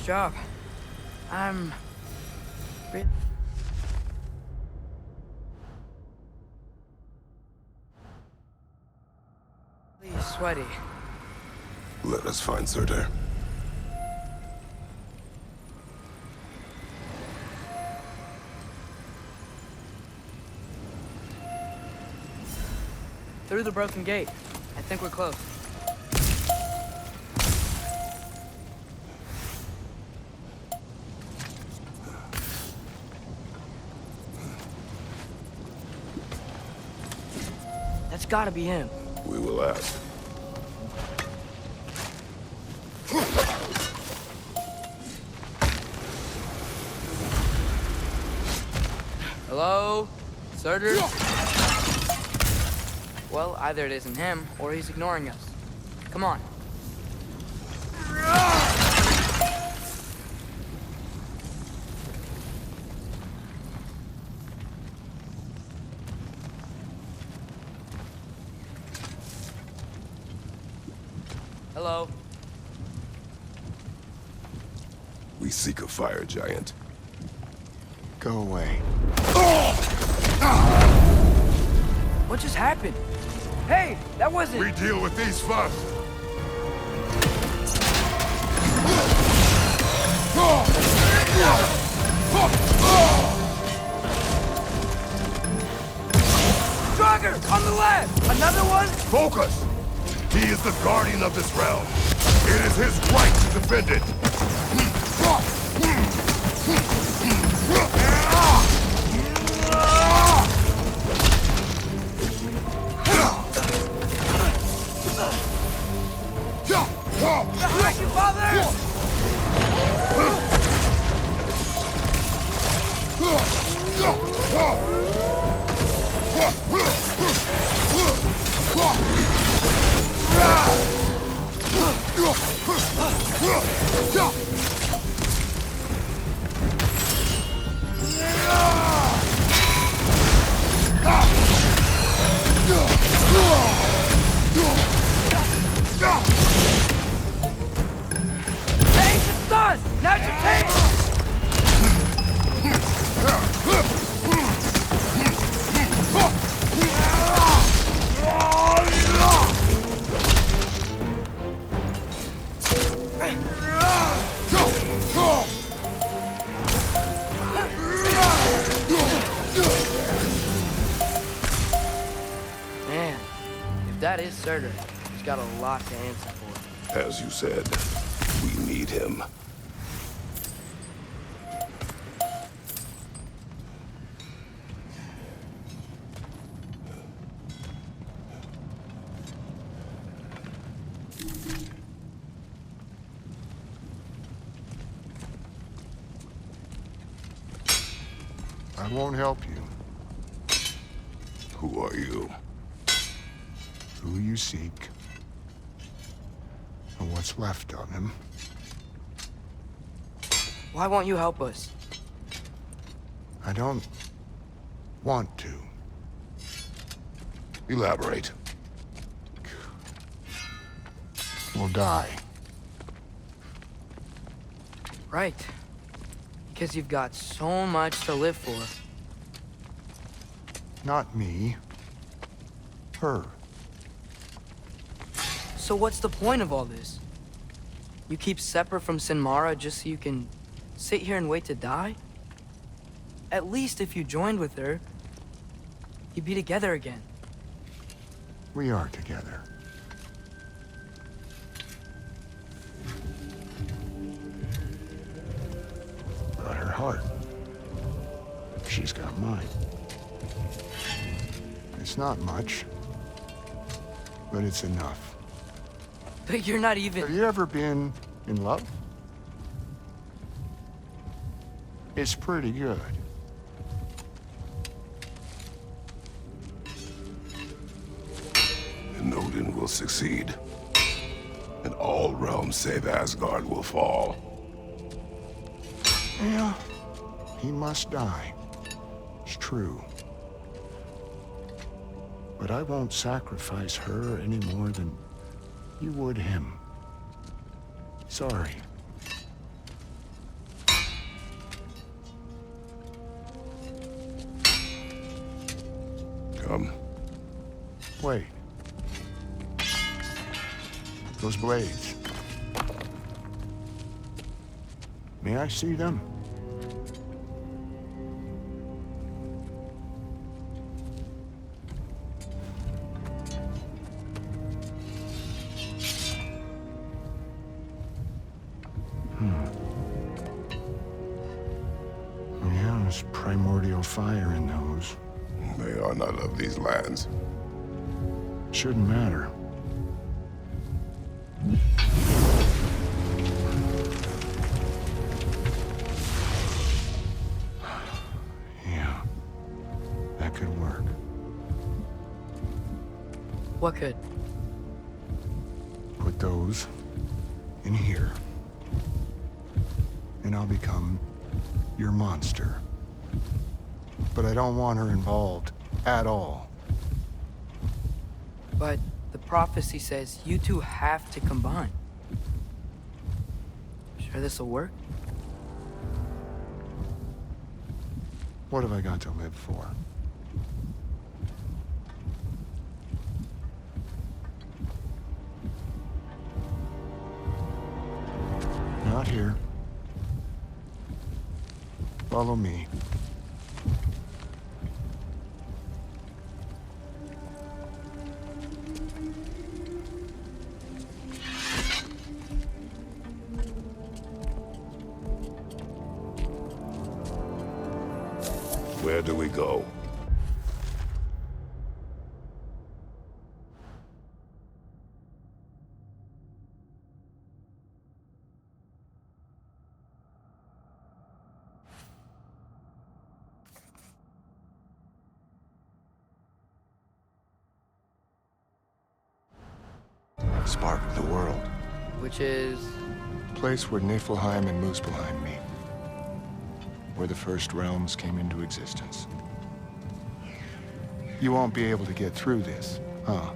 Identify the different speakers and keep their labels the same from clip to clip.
Speaker 1: job. I'm really sweaty.
Speaker 2: Let us find Surtur.
Speaker 1: Through the broken gate. I think we're close. That's gotta be him.
Speaker 2: We will ask.
Speaker 1: Hello? Surtur? Well, either it isn't him, or he's ignoring us. Come on. Hello?
Speaker 2: We seek a fire giant.
Speaker 3: Go away.
Speaker 1: What just happened? Hey, that wasn't...
Speaker 2: We deal with these first.
Speaker 1: Draugr! On the left! Another one?
Speaker 2: Focus! He is the guardian of this realm. It is his right to defend it.
Speaker 1: Behind you, father! Hey, it's done! Now's your chance! Man, if that is Surtur, he's got a lot to answer for.
Speaker 2: As you said, we need him.
Speaker 3: I won't help you.
Speaker 2: Who are you?
Speaker 3: Who you seek, and what's left of him.
Speaker 1: Why won't you help us?
Speaker 3: I don't want to.
Speaker 2: Elaborate.
Speaker 3: We'll die.
Speaker 1: Right. Because you've got so much to live for.
Speaker 3: Not me. Her.
Speaker 1: So what's the point of all this? You keep separate from Sinmara just so you can sit here and wait to die? At least if you joined with her, you'd be together again.
Speaker 3: We are together. But her heart, she's got mine. It's not much, but it's enough.
Speaker 1: But you're not
Speaker 3: Have
Speaker 1: even...
Speaker 3: you ever been in love? It's pretty good.
Speaker 2: And Odin will succeed. And all realms save Asgard will fall.
Speaker 3: Yeah, he must die. It's true. But I won't sacrifice her any more than you would him. Sorry.
Speaker 2: Come.
Speaker 3: Wait. Those blades. May I see them? Yeah, there's primordial fire in those.
Speaker 2: They are not of these lands.
Speaker 3: Shouldn't matter. Yeah, that could work.
Speaker 1: What could?
Speaker 3: Put those in here. And I'll become your monster. But I don't want her involved at all.
Speaker 1: But the prophecy says you two have to combine. Sure this'll work?
Speaker 3: What have I got to live for? Not here. Follow me.
Speaker 2: Where do we go?
Speaker 3: Spark of the world.
Speaker 1: Which is...
Speaker 3: Place where Niflheim and Muspelheim meet. Where the first realms came into existence. You won't be able to get through this, huh?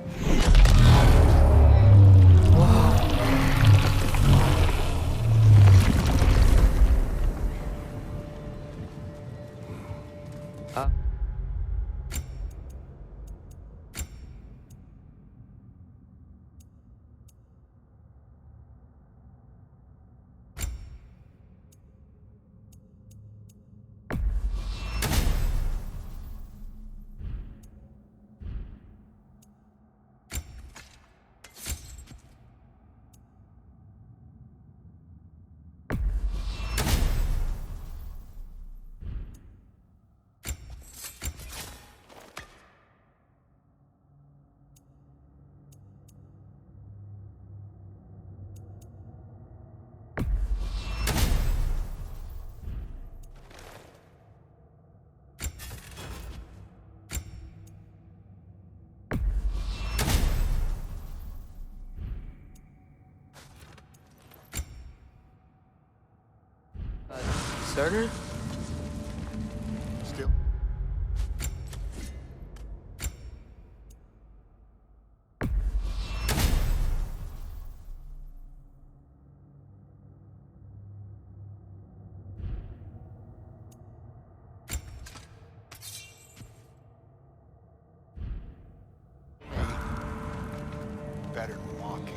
Speaker 1: Starter?
Speaker 3: Still. Better than walking.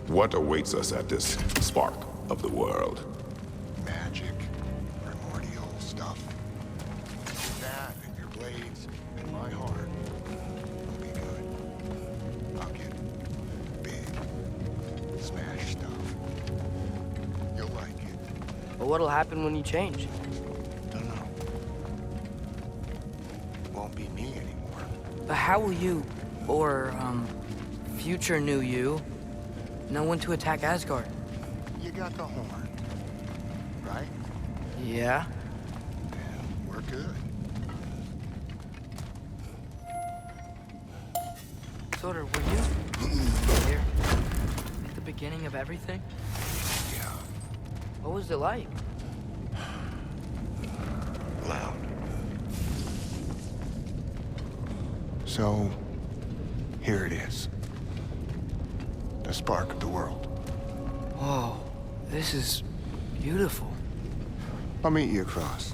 Speaker 2: What awaits us at this spark of the world?
Speaker 3: Madness.
Speaker 1: But what'll happen when you change?
Speaker 3: Don't know. Won't be me anymore.
Speaker 1: But how will you, or, future new you, know when to attack Asgard?
Speaker 3: You got the horn, right?
Speaker 1: Yeah?
Speaker 3: Then we're good.
Speaker 1: Sodor, were you there at the beginning of everything?
Speaker 3: Yeah.
Speaker 1: What was it like?
Speaker 3: Loud. So, here it is. The spark of the world.
Speaker 1: Whoa, this is beautiful.
Speaker 3: I'll meet you across.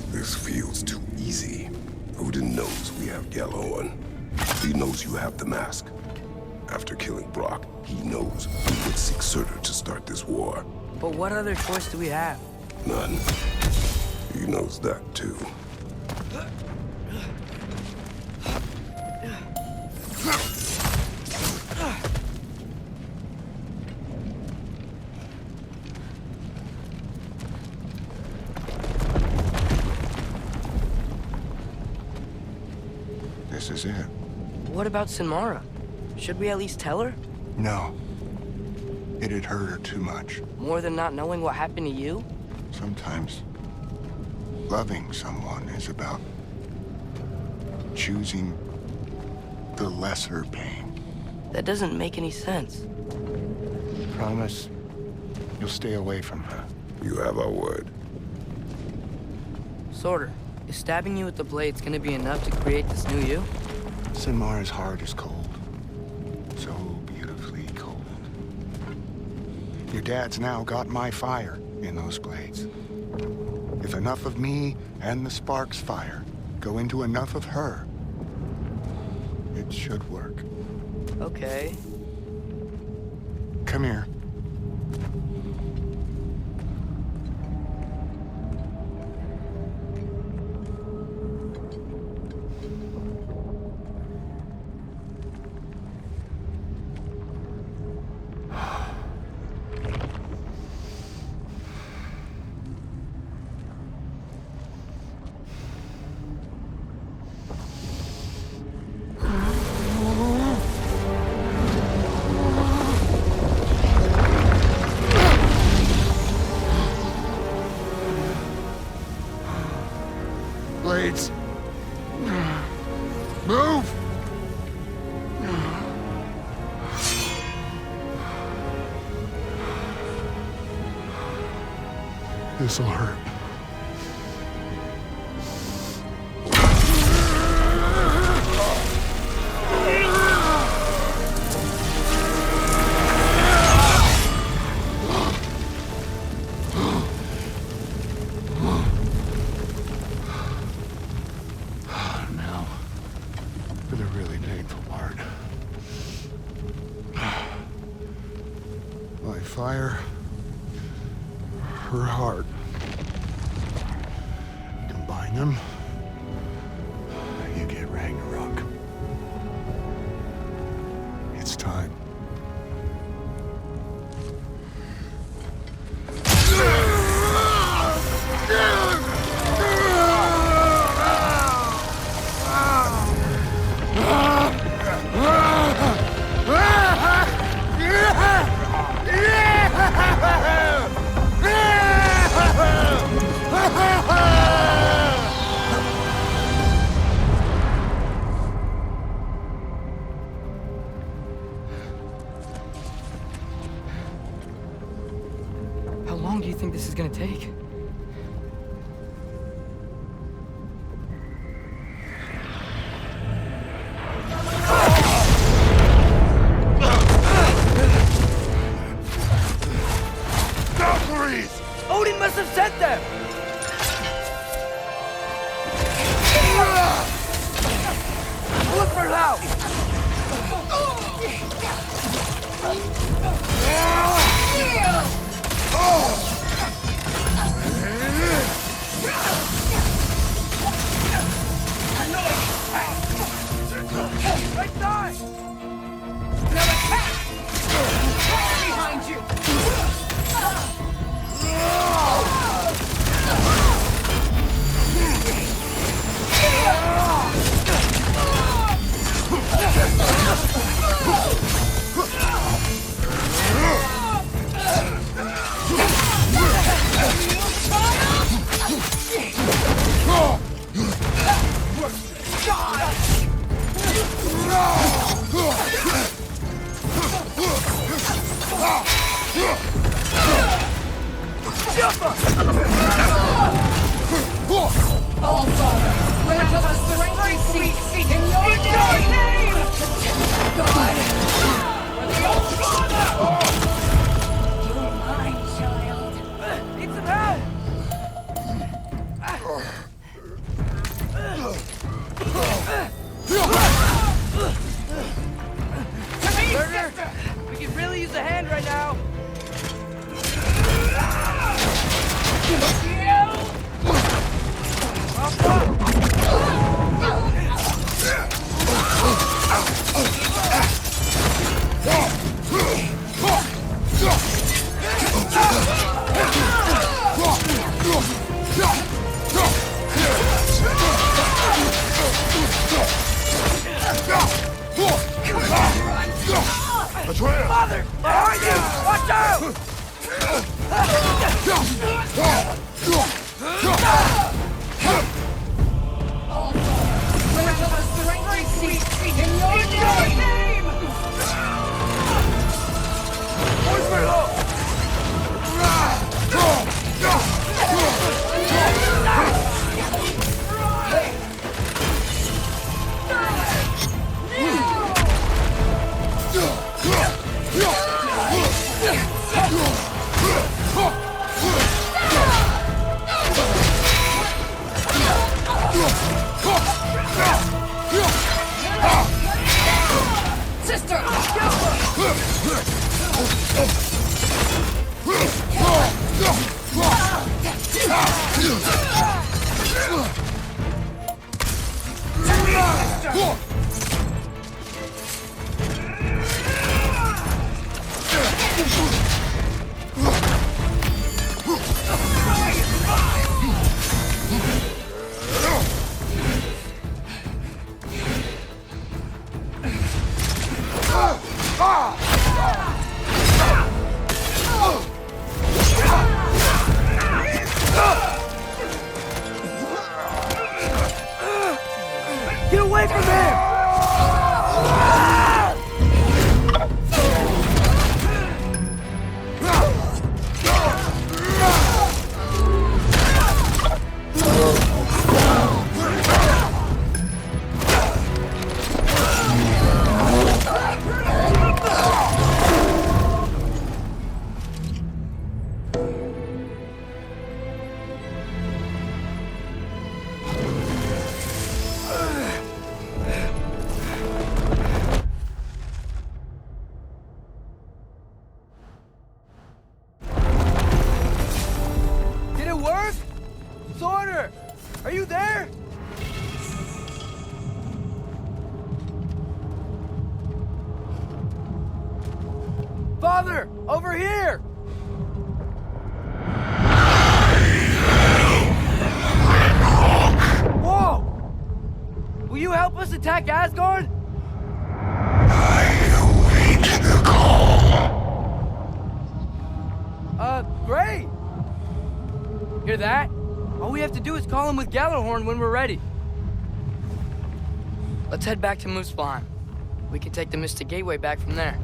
Speaker 2: This feels too easy. Odin knows we have Gjallarhorn. He knows you have the mask. After killing Brock, he knows we would seek Surtur to start this war.
Speaker 1: But what other choice do we have?
Speaker 2: None. He knows that too.
Speaker 3: This is it.
Speaker 1: What about Sinmara? Should we at least tell her?
Speaker 3: No. It'd hurt her too much.
Speaker 1: More than not knowing what happened to you?
Speaker 3: Sometimes, loving someone is about choosing the lesser pain.
Speaker 1: That doesn't make any sense.
Speaker 3: Promise you'll stay away from her.
Speaker 2: You have our word.
Speaker 1: Sorter, is stabbing you with the blades gonna be enough to create this new you?
Speaker 3: Sinmara's heart is cold. So beautifully cold. Your dad's now got my fire in those blades. If enough of me and the spark's fire go into enough of her, it should work.
Speaker 1: Okay.
Speaker 3: Come here. Blades. Move! This'll hurt. Now, for the really painful part. My fire, her heart. Combine them, you get Ragnarok. It's time.
Speaker 1: How long do you think this is gonna take?
Speaker 2: Valkyries!
Speaker 1: Odin must have sent them! Look for Lau! Right side!
Speaker 4: Now attack! Behind you!
Speaker 1: Father! We could really use a hand right now! Father! Behind you! Watch out! Get away from him! Did it work? Sorter! Are you there? Father! Over here! Whoa! Will you help us attack Asgard? Great! Hear that? All we have to do is call him with Gjallarhorn when we're ready. Let's head back to Muspelheim. We can take the Mystic Gateway back from there.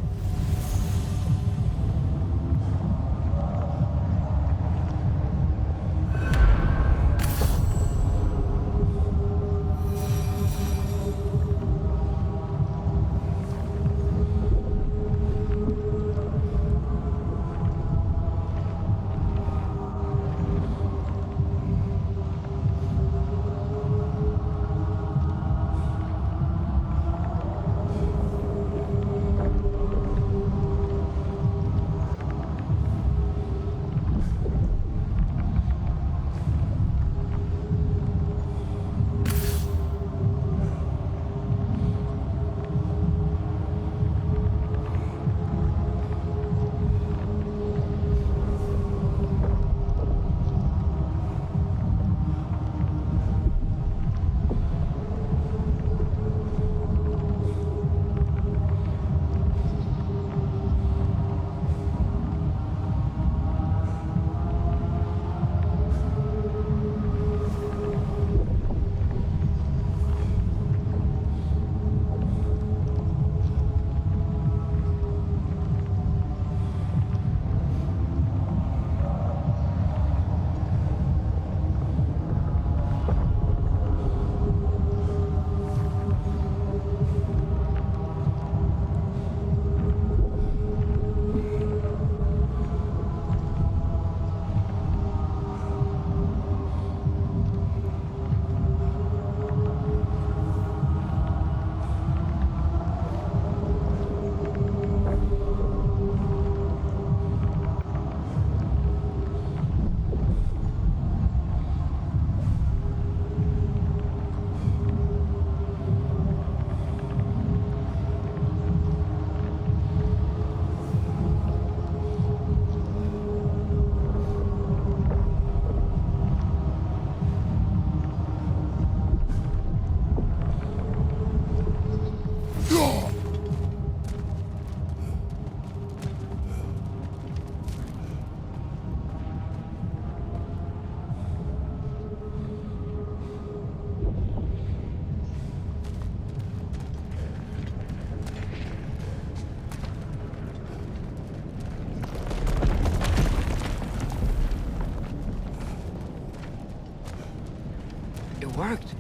Speaker 1: worked.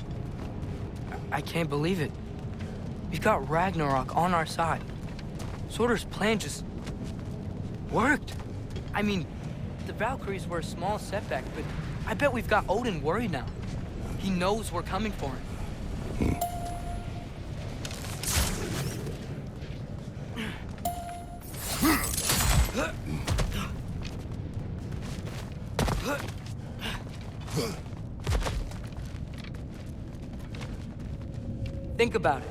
Speaker 1: I can't believe it. We've got Ragnarok on our side. Surtur's plan just worked. I mean, the Valkyries were a small setback, but I bet we've got Odin worried now. He knows we're coming for him. Think about it.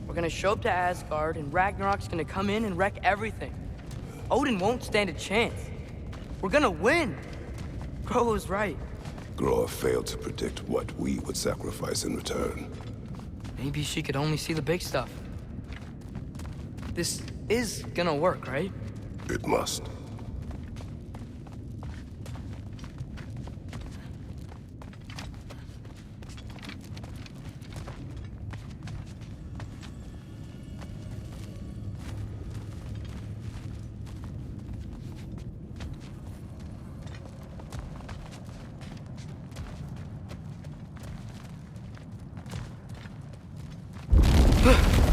Speaker 1: We're gonna show up to Asgard, and Ragnarok's gonna come in and wreck everything. Odin won't stand a chance. We're gonna win. Groa was right.
Speaker 2: Groa failed to predict what we would sacrifice in return.
Speaker 1: Maybe she could only see the big stuff. This is gonna work, right?
Speaker 2: It must.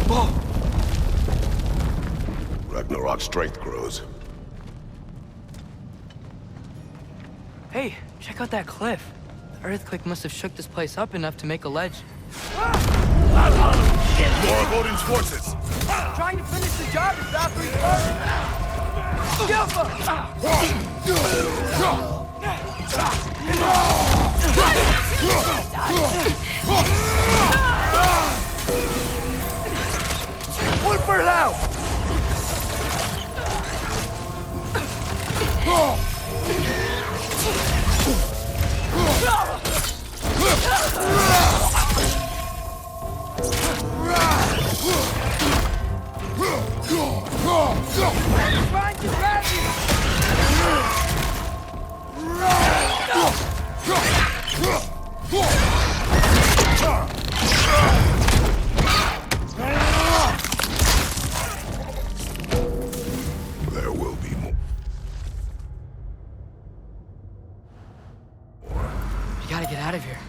Speaker 1: Whoa!
Speaker 2: Ragnarok's strength grows.
Speaker 1: Hey, check out that cliff. The earthquake must have shook this place up enough to make a ledge.
Speaker 4: More of Odin's forces!
Speaker 1: Trying to finish the job as Valkyrie One for now! Trying to grab
Speaker 2: There will be more.
Speaker 1: You gotta get out of here.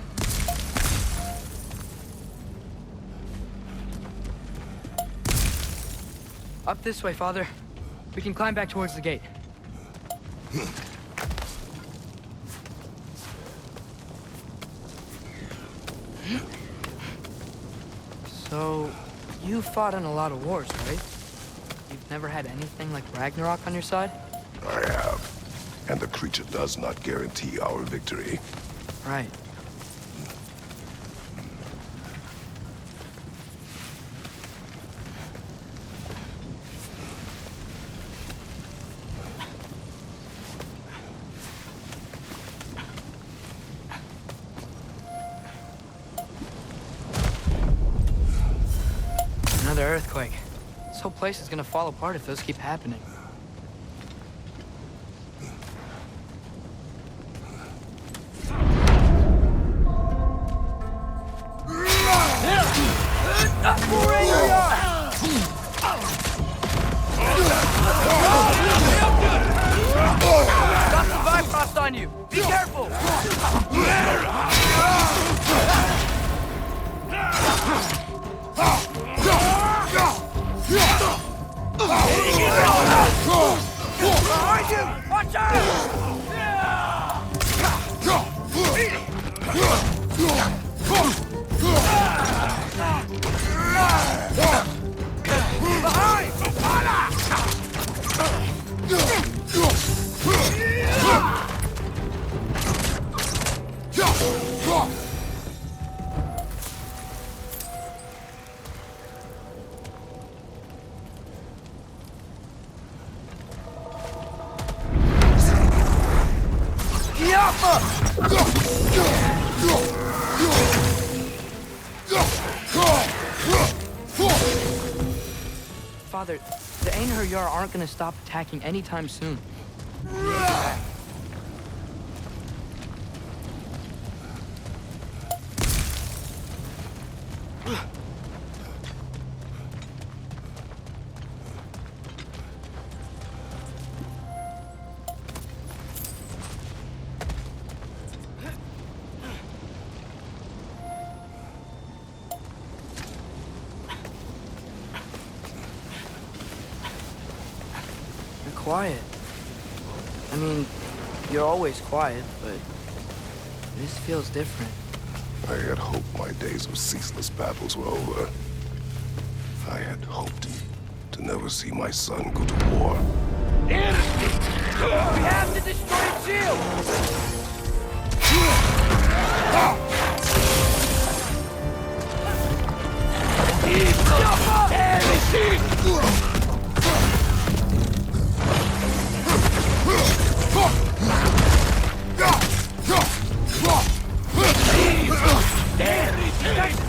Speaker 1: Up this way, Father. We can climb back towards the gate. So, you fought in a lot of wars, right? You've never had anything like Ragnarok on your side?
Speaker 2: I have. And the creature does not guarantee our victory.
Speaker 1: Right. Another earthquake. This whole place is gonna fall apart if those keep happening. Got some Bifrost on you! Be careful! Behind you! Watch Father, the Einherjar aren't gonna stop attacking anytime soon. quiet. I mean, you're always quiet, but this feels different.
Speaker 2: I had hoped my days of ceaseless battles were over. I had hoped to never see my son go to war.
Speaker 1: We have to destroy its shield!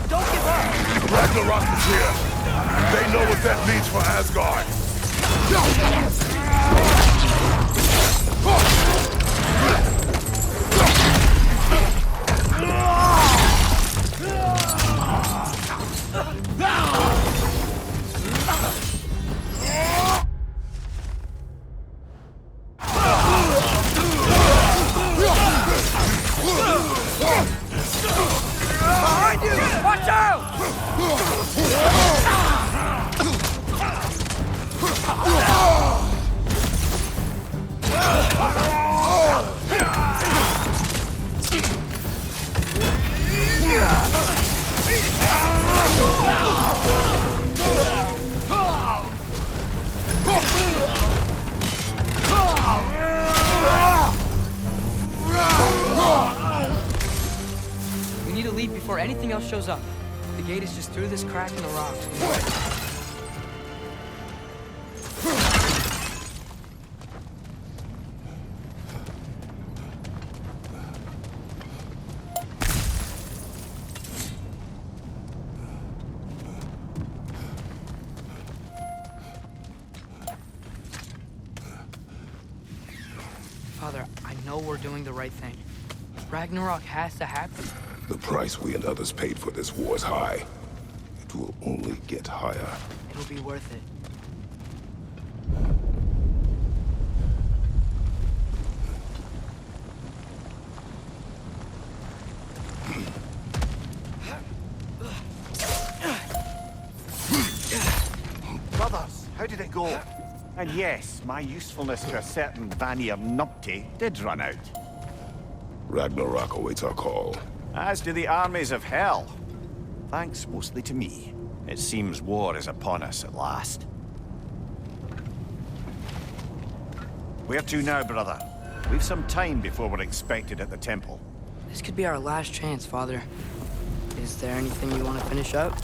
Speaker 1: Don't give up!
Speaker 4: Ragnarok is here. They know what that means for Asgard.
Speaker 1: Behind you! Watch out! We need to leave before anything else shows up. The gate is just through this crack in the rocks. Father, I know we're doing the right thing. Ragnarok has to happen.
Speaker 2: The price we and others paid for this war is high. It will only get higher.
Speaker 1: It'll be worth it.
Speaker 5: Brothers, how did it go? And yes, my usefulness to a certain Vanir numpty did run out.
Speaker 2: Ragnarok awaits our call.
Speaker 5: As do the armies of hell. Thanks mostly to me. It seems war is upon us at last. Where to now, brother? We've some time before we're expected at the temple.
Speaker 1: This could be our last chance, Father. Is there anything you want to finish up?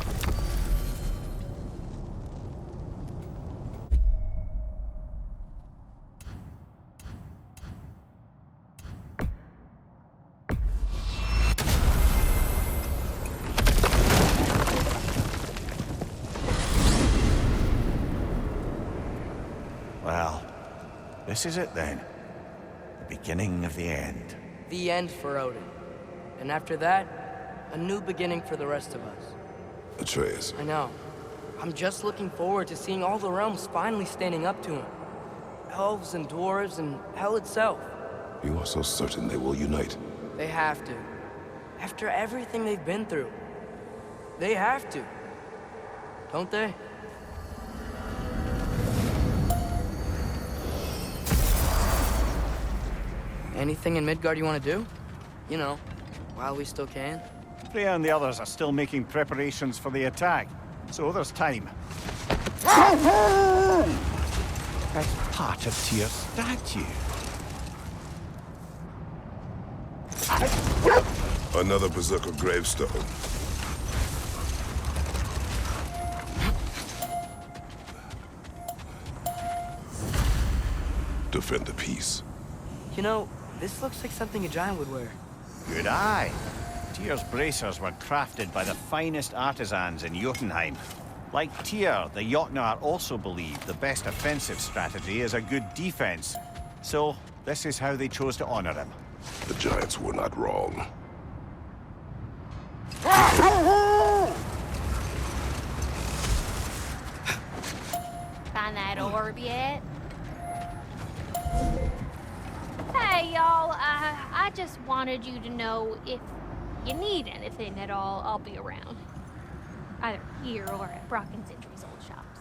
Speaker 5: Well, this is it then. The beginning of the end.
Speaker 1: The end for Odin. And after that, a new beginning for the rest of us.
Speaker 2: Atreus,
Speaker 1: I know. I'm just looking forward to seeing all the realms finally standing up to him. Elves and dwarves and hell itself.
Speaker 2: you are so certain they will unite?
Speaker 1: They have to. After everything they've been through. They have to. Don't they? Anything in Midgard you want to do? You know, while we still can.
Speaker 5: Freya and the others are still making preparations for the attack, so there's time. That's part of Tyr's statue.
Speaker 2: Another Berserker gravestone. Defend the peace.
Speaker 1: You know, this looks like something a giant would wear.
Speaker 5: Good eye. Tyr's bracers were crafted by the finest artisans in Jotunheim. Like Tyr, the Jotnar also believe the best offensive strategy is a good defense. So, this is how they chose to honor him.
Speaker 2: The giants were not wrong.
Speaker 6: Find that orb yet? Hey, y'all. I just wanted you to know if you need anything at all, I'll be around. Either here or at Brock and Sentry's old shops.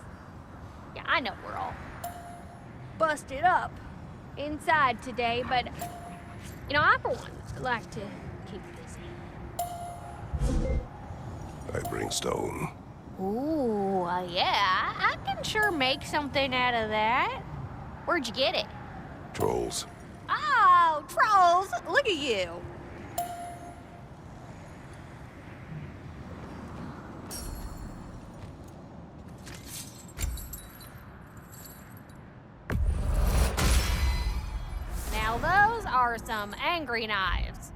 Speaker 6: Yeah, I know we're all busted up inside today, but, you know, I, for one, like to keep busy.
Speaker 2: I bring stone.
Speaker 6: Ooh, yeah, I can sure make something out of that. Where'd you get it?
Speaker 2: Trolls.
Speaker 6: Oh, trolls! Look at you. Now those are some angry knives.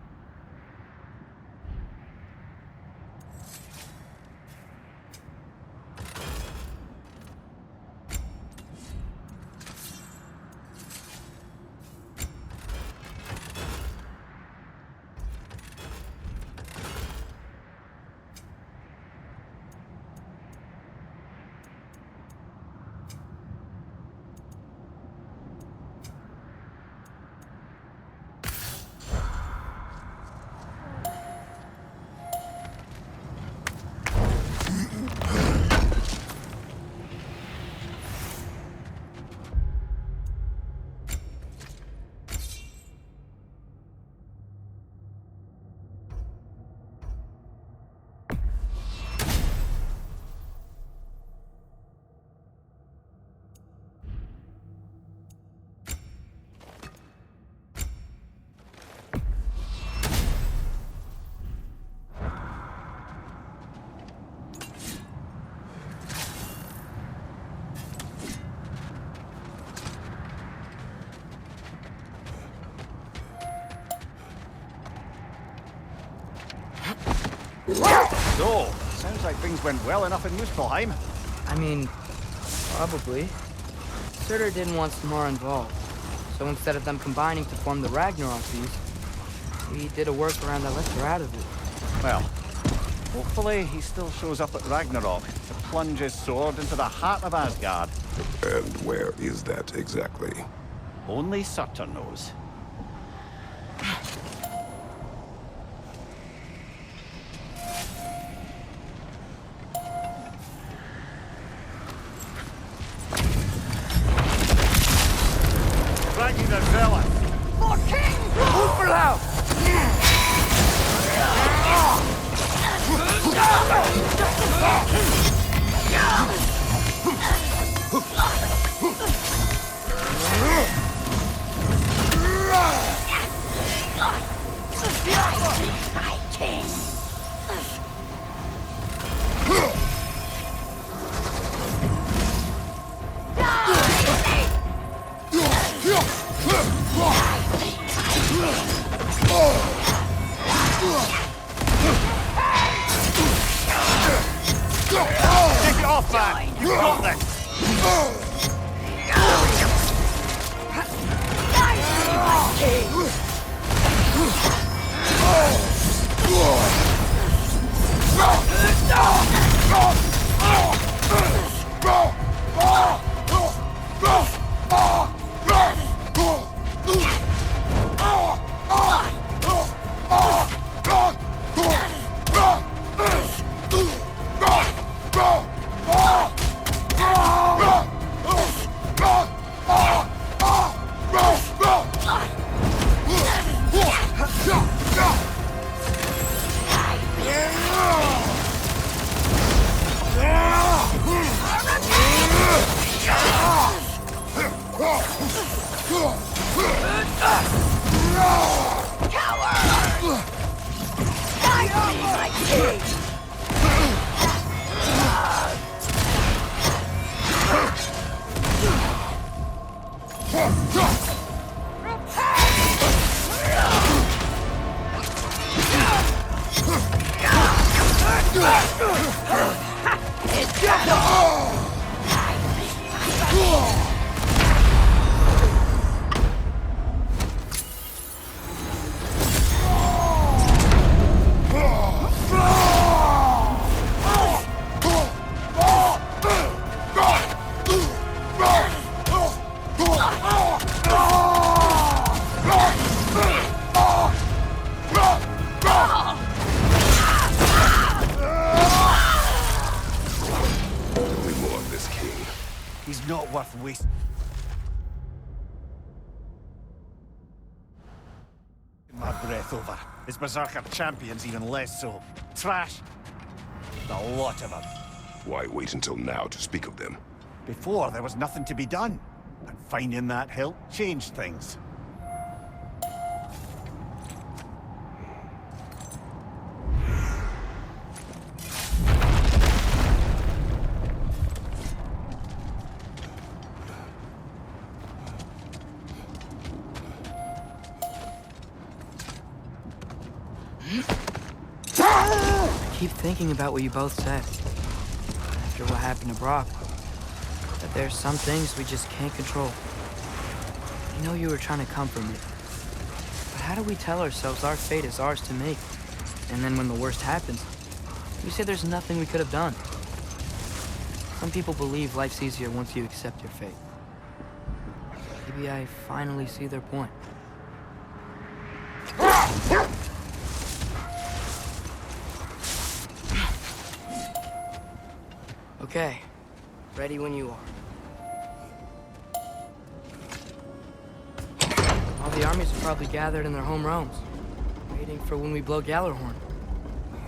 Speaker 5: So, sounds like things went well enough in Muspelheim.
Speaker 1: I mean, probably. Surtur didn't want Samara involved, so instead of them combining to form the Ragnarok beast, we did a workaround that left her out of it.
Speaker 5: Well, hopefully he still shows up at Ragnarok to plunge his sword into the heart of Asgard.
Speaker 2: And where is that exactly?
Speaker 5: Only Surtur knows. Ragnar Zealot!
Speaker 1: For King Hooperlau!
Speaker 5: Take it off, man! You got this! my breath over. His Berserker champions even less so. Trash. A lot of them.
Speaker 2: Why wait until now to speak of them?
Speaker 5: Before, there was nothing to be done. And finding that hilt changed things.
Speaker 1: I keep thinking about what you both said. After what happened to Brock. That there's some things we just can't control. I know you were trying to comfort me. But how do we tell ourselves our fate is ours to make? And then when the worst happens, we say there's nothing we could have done. Some people believe life's easier once you accept your fate. Maybe I finally see their point. Okay. Ready when you are. All the armies are probably gathered in their home realms, waiting for when we blow Gallarhorn.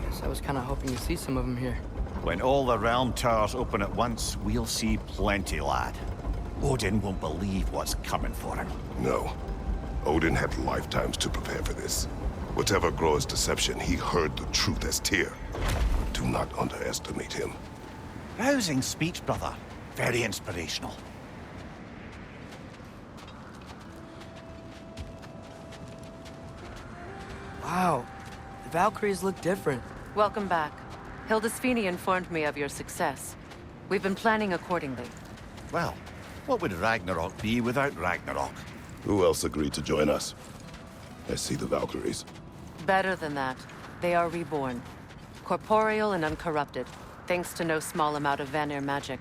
Speaker 1: Guess I was kind of hoping to see some of them here.
Speaker 5: When all the realm towers open at once, we'll see plenty, lad. Odin won't believe what's coming for him.
Speaker 2: No. Odin had lifetimes to prepare for this. Whatever Groa's deception, he heard the truth as Tyr. Do not underestimate him.
Speaker 5: Rousing speech, brother. Very inspirational.
Speaker 1: Wow, the Valkyries look different.
Speaker 7: Welcome back. Hildisvini informed me of your success. We've been planning accordingly.
Speaker 5: Well, what would Ragnarok be without Ragnarok?
Speaker 2: Who else agreed to join us? I see the Valkyries.
Speaker 7: Better than that. They are reborn. Corporeal and uncorrupted, thanks to no small amount of Vanir magic.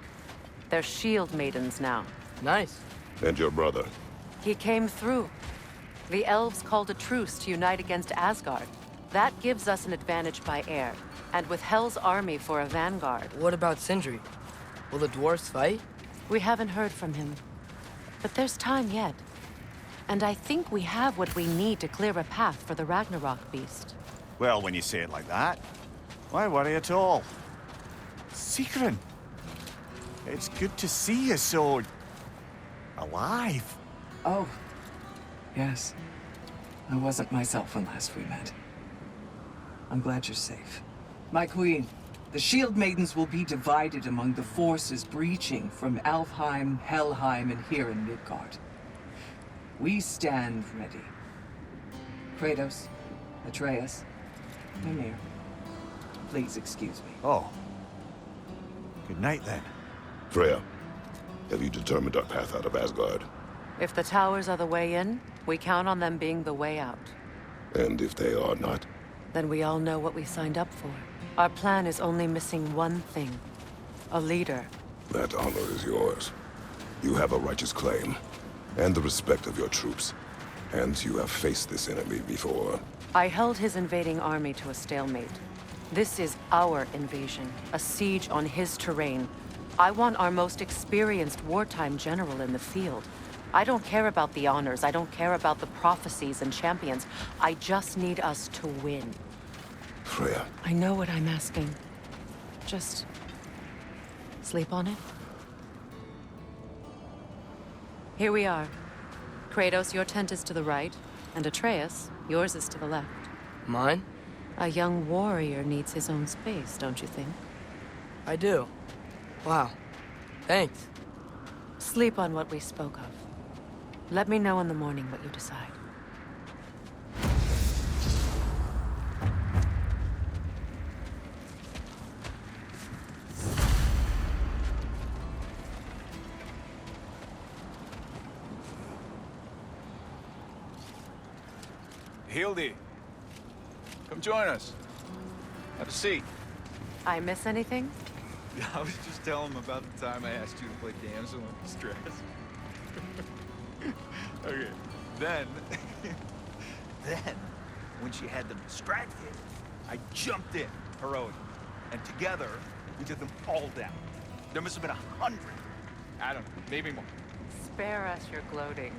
Speaker 7: They're shield maidens now.
Speaker 1: Nice.
Speaker 2: And your brother?
Speaker 7: He came through. The elves called a truce to unite against Asgard. That gives us an advantage by air, and with Hel's army for a vanguard.
Speaker 1: What about Sindri? Will the dwarves fight?
Speaker 7: We haven't heard from him. But there's time yet. And I think we have what we need to clear a path for the Ragnarok beast.
Speaker 5: Well, when you say it like that, why worry at all? Sigrun! It's good to see you so... alive.
Speaker 8: Oh, yes. I wasn't myself when last we met. I'm glad you're safe. My queen, the Shield Maidens will be divided among the forces breaching from Alfheim, Helheim, and here in Midgard. We stand ready. Kratos, Atreus, Mimir, please excuse me.
Speaker 5: Oh. Good night, then.
Speaker 2: Freya, have you determined our path out of Asgard?
Speaker 7: If the towers are the way in, we count on them being the way out.
Speaker 2: And if they are not?
Speaker 7: Then we all know what we signed up for. Our plan is only missing one thing. A leader.
Speaker 2: That honor is yours. You have a righteous claim, and the respect of your troops. And you have faced this enemy before.
Speaker 7: I held his invading army to a stalemate. This is our invasion, a siege on his terrain. I want our most experienced wartime general in the field. I don't care about the honors, I don't care about the prophecies and champions. I just need us to win.
Speaker 2: Freya.
Speaker 7: I know what I'm asking. Just... sleep on it? Here we are. Kratos, your tent is to the right, and Atreus, yours is to the left.
Speaker 1: Mine?
Speaker 7: A young warrior needs his own space, don't you think?
Speaker 1: I do. Wow. Thanks.
Speaker 7: Sleep on what we spoke of. Let me know in the morning what you decide.
Speaker 9: Hildy, come join us. Have a seat.
Speaker 7: I miss anything?
Speaker 9: I was just telling him about the time I asked you to play damsel in distress. Okay, then when she had them distracted, I jumped in, heroic, and together we took them all down. There must have been 100. I don't know, maybe more.
Speaker 7: Spare us your gloating.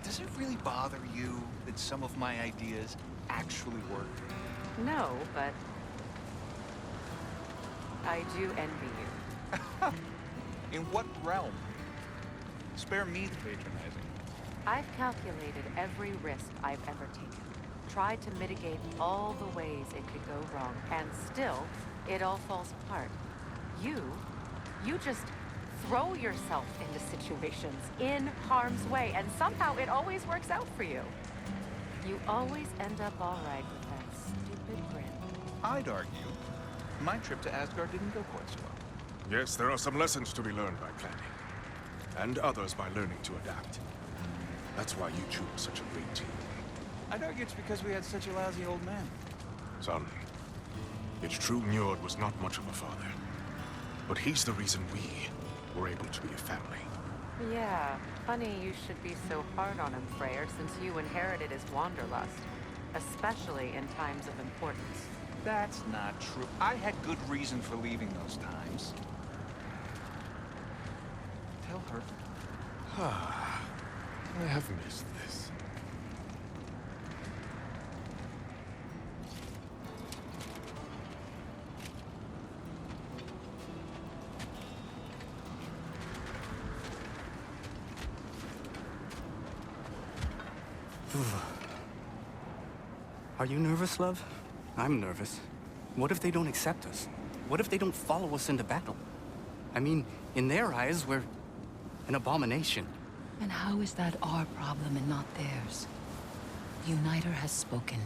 Speaker 9: Does it really bother you that some of my ideas actually work?
Speaker 7: No, but I do envy you.
Speaker 9: In what realm? Spare me the patronizing.
Speaker 7: I've calculated every risk I've ever taken, tried to mitigate all the ways it could go wrong, and still, it all falls apart. You just throw yourself into situations in harm's way, and somehow it always works out for you. You always end up all right with that stupid grin.
Speaker 9: I'd argue my trip to Asgard didn't go quite so well.
Speaker 4: Yes, there are some lessons to be learned by planning. And others by learning to adapt. That's why you two are such a great team.
Speaker 9: I'd argue it's because we had such a lousy old man.
Speaker 4: Son, it's true Njord was not much of a father. But he's the reason we were able to be a family.
Speaker 7: Yeah, funny you should be so hard on him, Freyr, since you inherited his wanderlust. Especially in times of importance.
Speaker 9: That's not true. I had good reason for leaving those times. Tell her.
Speaker 4: I have missed this.
Speaker 10: Are you nervous, love? I'm nervous. What if they don't accept us? What if they don't follow us into battle? I mean, in their eyes, we're an abomination.
Speaker 11: And how is that our problem and not theirs? The Uniter has spoken.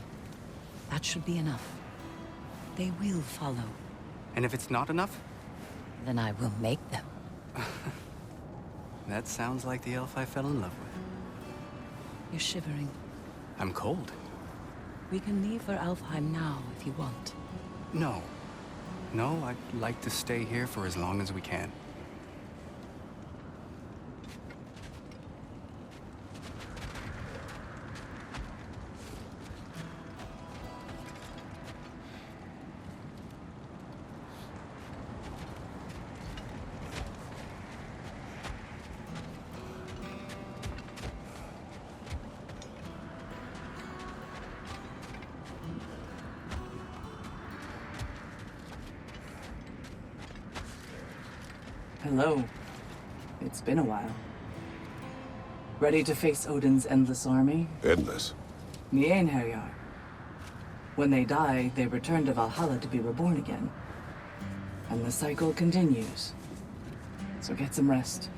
Speaker 11: That should be enough. They will follow.
Speaker 10: And if it's not enough?
Speaker 11: Then I will make them.
Speaker 10: That sounds like the elf I fell in love with.
Speaker 11: You're shivering.
Speaker 10: I'm cold.
Speaker 11: We can leave for Alfheim now if you want.
Speaker 10: No. No, I'd like to stay here for as long as we can.
Speaker 8: Hello. It's been a while. Ready to face Odin's endless army?
Speaker 2: Endless.
Speaker 8: Nien Herjar. When they die, they return to Valhalla to be reborn again. And the cycle continues. So get some rest.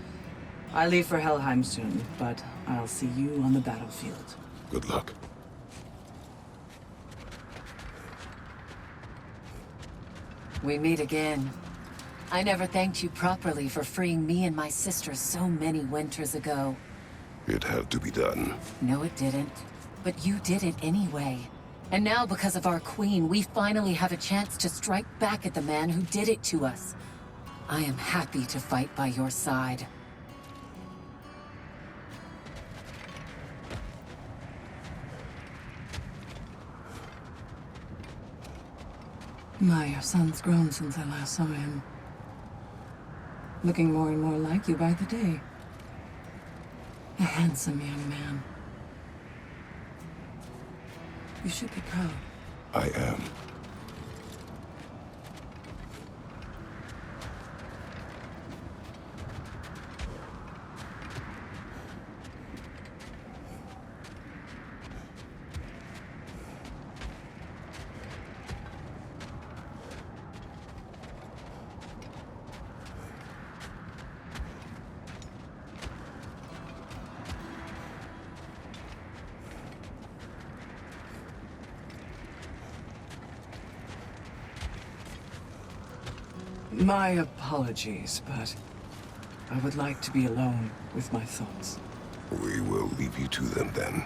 Speaker 8: I leave for Helheim soon, but I'll see you on the battlefield.
Speaker 2: Good luck.
Speaker 11: We meet again. I never thanked you properly for freeing me and my sister so many winters ago.
Speaker 2: It had to be done.
Speaker 11: No, it didn't. But you did it anyway. And now, because of our queen, we finally have a chance to strike back at the man who did it to us. I am happy to fight by your side.
Speaker 12: My, your son's grown since I last saw him. Looking more and more like you by the day. A handsome young man. You should be proud.
Speaker 2: I am.
Speaker 8: My apologies, but I would like to be alone with my thoughts.
Speaker 2: We will leave you to them then.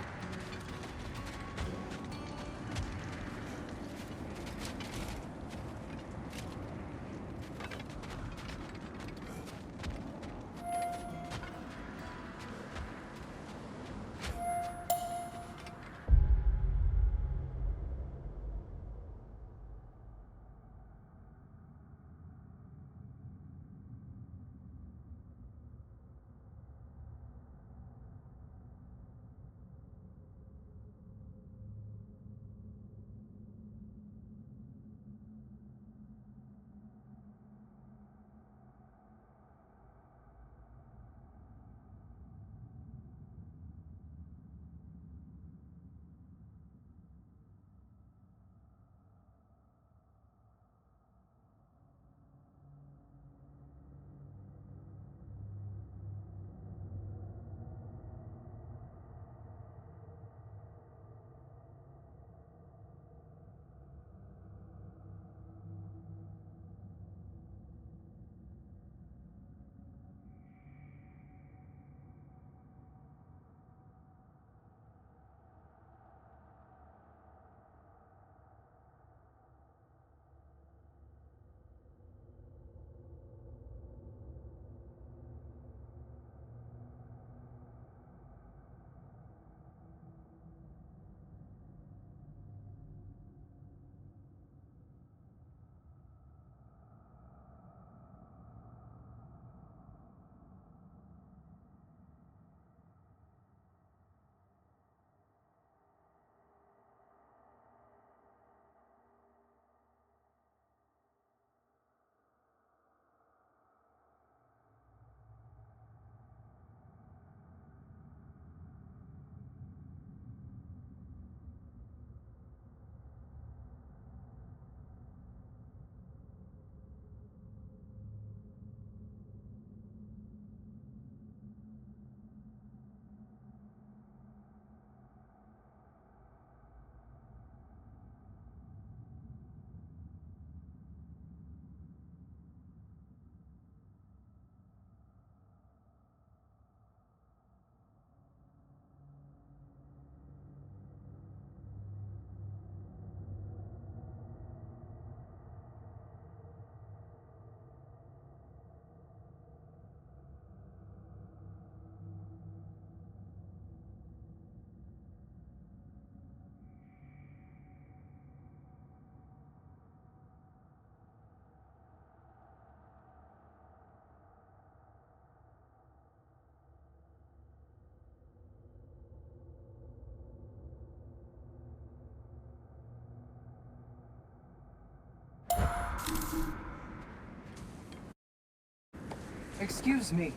Speaker 8: Excuse me.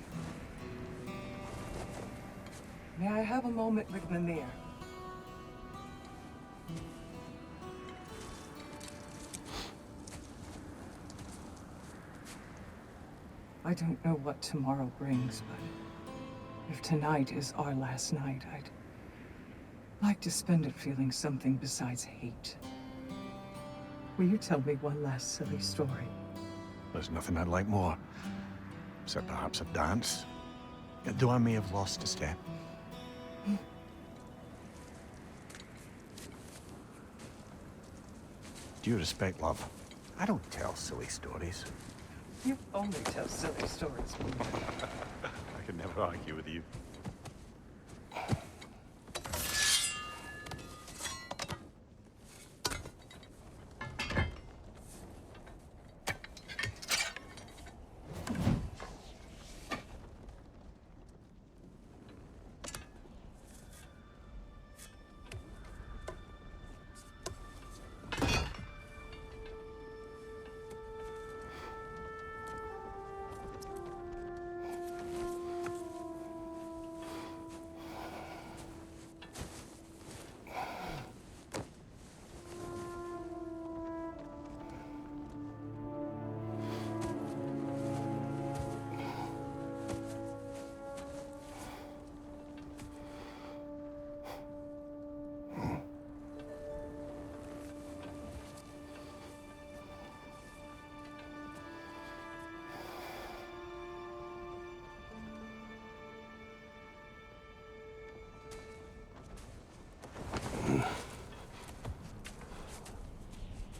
Speaker 8: May I have a moment with Mimir? I don't know what tomorrow brings, but if tonight is our last night, I'd like to spend it feeling something besides hate. Will you tell me one last silly story?
Speaker 4: There's nothing I'd like more. Except perhaps a dance. Though I may have lost a step. Due respect, love, I don't tell silly stories.
Speaker 8: You only tell silly stories.
Speaker 4: I can never argue with you.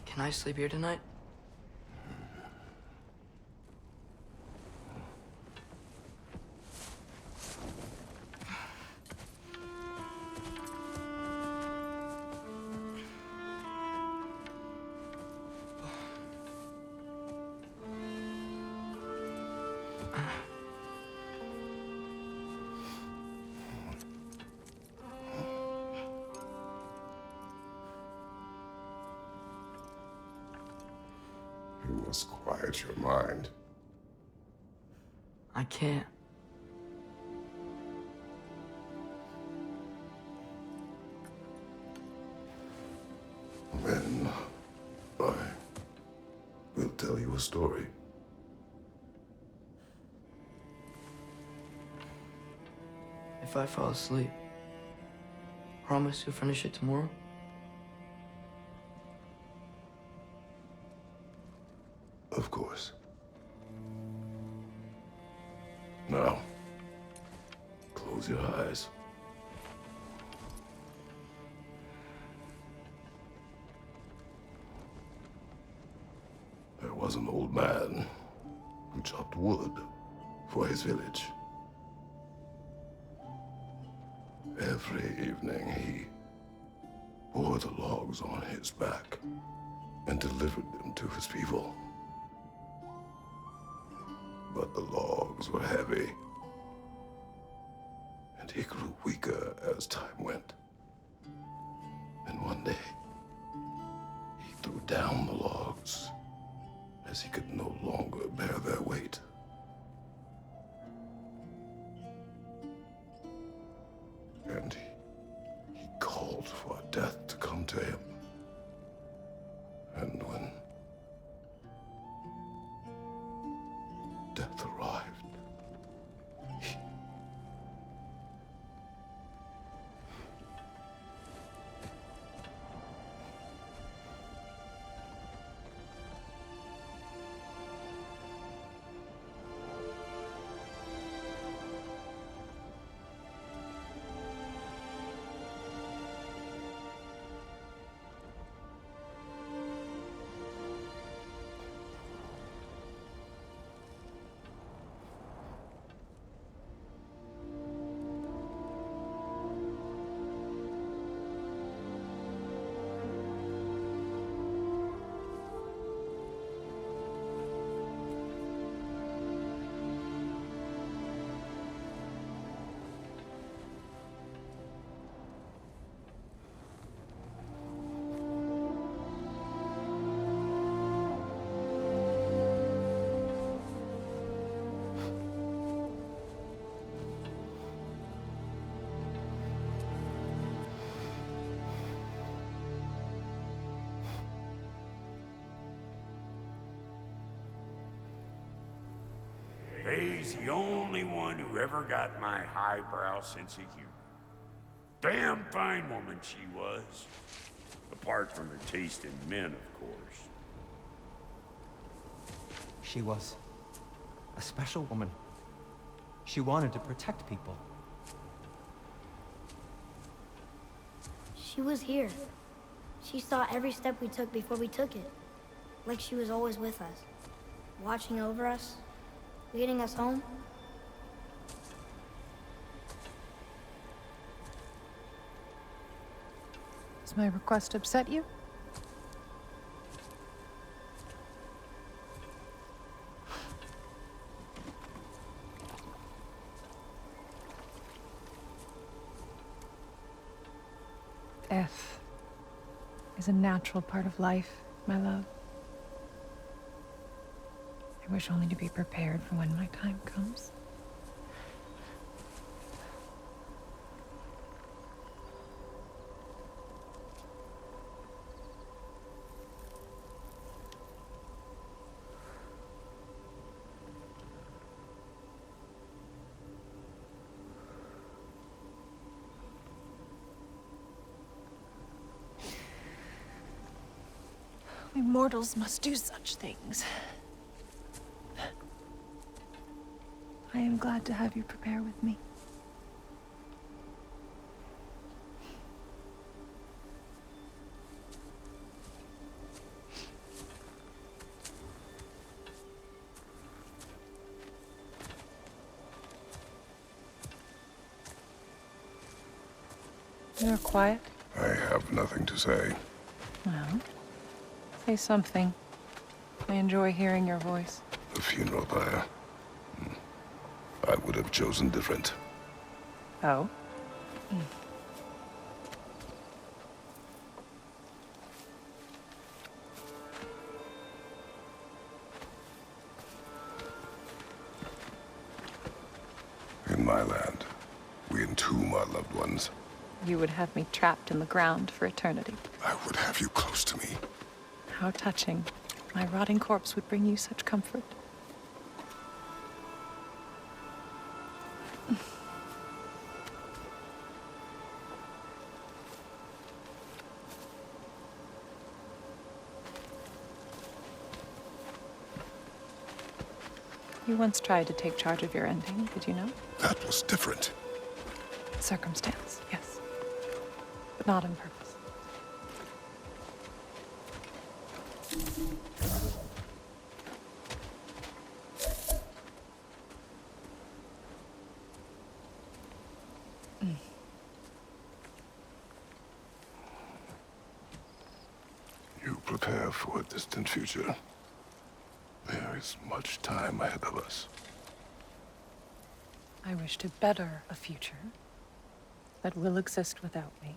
Speaker 1: Can I sleep here tonight?
Speaker 2: You must quiet your mind.
Speaker 1: I can't.
Speaker 2: Then I will tell you a story.
Speaker 1: If I fall asleep, promise you'll finish it tomorrow?
Speaker 2: Of course. Now, close your eyes. There was an old man who chopped wood for his village. Every evening he bore the logs on his back and delivered them to his people. But the logs were heavy, and he grew weaker as time went. And one day, he threw down the logs as he could no longer bear their weight. And he called for death to come to him. And when death arrived,
Speaker 13: Faye's the only one who ever got my highbrow sense of humor. Damn fine woman she was. Apart from her taste in men, of course.
Speaker 14: She was a special woman. She wanted to protect people.
Speaker 15: She was here. She saw every step we took before we took it. Like she was always with us. Watching over us. Leading us home.
Speaker 16: Does my request upset you? Death is a natural part of life, my love. I wish only to be prepared for when my time comes. We mortals must do such things. I am glad to have you prepare with me. You're quiet.
Speaker 2: I have nothing to say.
Speaker 16: Well, say something. I enjoy hearing your voice.
Speaker 2: The funeral pyre. I would have chosen different.
Speaker 16: Oh?
Speaker 2: In my land, we entomb our loved ones.
Speaker 16: You would have me trapped in the ground for eternity.
Speaker 2: I would have you close to me.
Speaker 16: How touching. My rotting corpse would bring you such comfort. You once tried to take charge of your ending, did you know?
Speaker 2: That was different.
Speaker 16: Circumstance, yes. But not on purpose.
Speaker 2: You prepare for a distant future. There is much time ahead of us.
Speaker 16: I wish to better a future that will exist without me,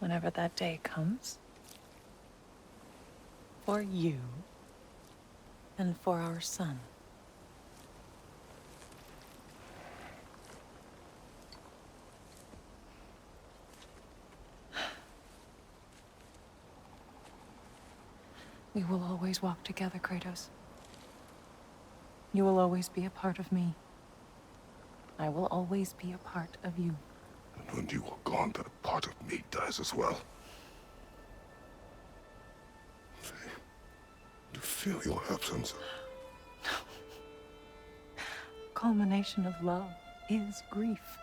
Speaker 16: whenever that day comes. For you, and for our son. We will always walk together, Kratos. You will always be a part of me. I will always be a part of you.
Speaker 2: And when you are gone, that part of me dies as well. To feel your absence.
Speaker 16: Culmination of love is grief.